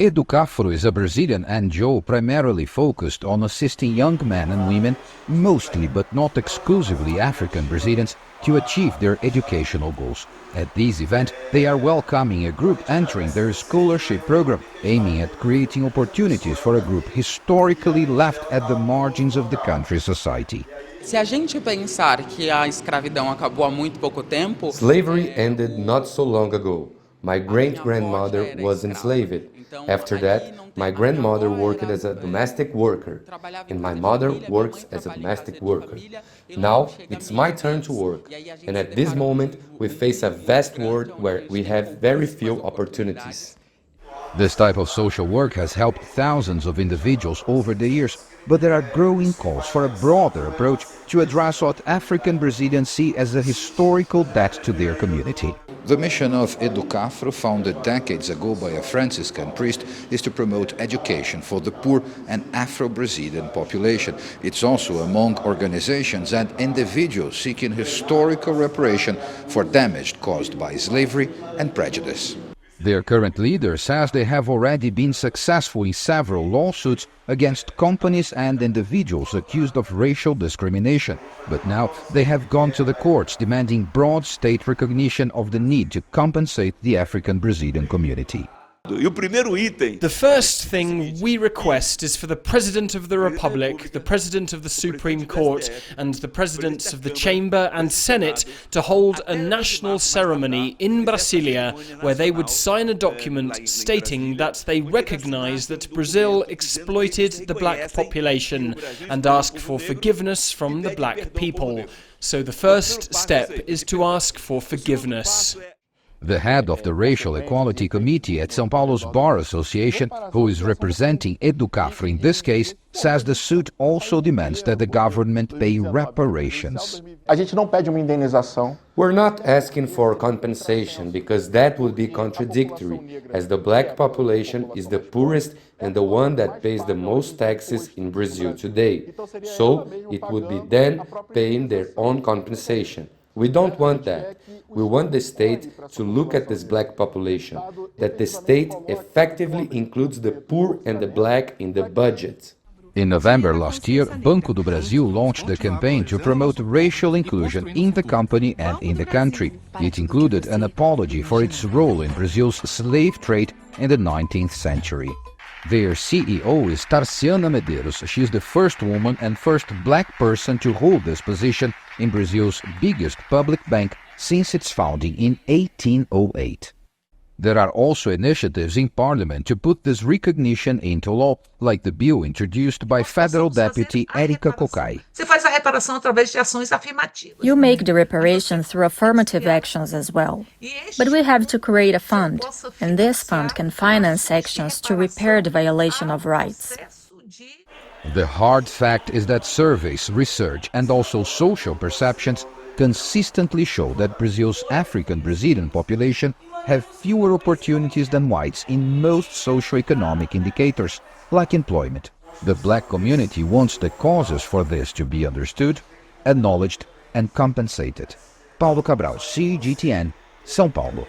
Educafro is a Brazilian NGO primarily focused on assisting young men and women, mostly but not exclusively African Brazilians, to achieve their educational goals. At this event, they are welcoming a group entering their scholarship program, aiming at creating opportunities for a group historically left at the margins of the country's society. Se a gente pensar que a escravidão acabou há muito pouco tempo, Slavery ended not so long ago. My great-grandmother was enslaved. After that, my grandmother worked as a domestic worker, and my mother works as a domestic worker. Now, it's my turn to work, and at this moment, we face a vast world where we have very few opportunities. This type of social work has helped thousands of individuals over the years, but there are growing calls for a broader approach to address what African Brazilians see as a historical debt to their community. The mission of Educafro, founded decades ago by a Franciscan priest, is to promote education for the poor and Afro-Brazilian population. It's also among organizations and individuals seeking historical reparation for damage caused by slavery and prejudice. Their current leader says they have already been successful in several lawsuits against companies and individuals accused of racial discrimination. But now they have gone to the courts demanding broad state recognition of the need to compensate the African Brazilian community. The first thing we request is for the President of the Republic, the President of the Supreme Court, and the Presidents of the Chamber and Senate to hold a national ceremony in Brasilia where they would sign a document stating that they recognize that Brazil exploited the black population and ask for forgiveness from the black people. So the first step is to ask for forgiveness. The head of the Racial Equality Committee at São Paulo's Bar Association, who is representing Educafro in this case, says the suit also demands that the government pay reparations. We're not asking for compensation because that would be contradictory, as the black population is the poorest and the one that pays the most taxes in Brazil today. So it would be them paying their own compensation. We don't want that. We want the state to look at this black population, that the state effectively includes the poor and the black in the budget. In November last year, Banco do Brasil launched a campaign to promote racial inclusion in the company and in the country. It included an apology for its role in Brazil's slave trade in the 19th century. Their CEO is Tarciana Medeiros. She is the first woman and first black person to hold this position in Brazil's biggest public bank since its founding in 1808. There are also initiatives in Parliament to put this recognition into law, like the bill introduced by Federal Deputy Érica Cocai. You make the reparation through affirmative actions as well. But we have to create a fund, and this fund can finance actions to repair the violation of rights. The hard fact is that surveys, research, and also social perceptions consistently show that Brazil's African Brazilian population have fewer opportunities than whites in most socio-economic indicators, like employment. The black community wants the causes for this to be understood, acknowledged, and compensated. Paulo Cabral, CGTN, São Paulo.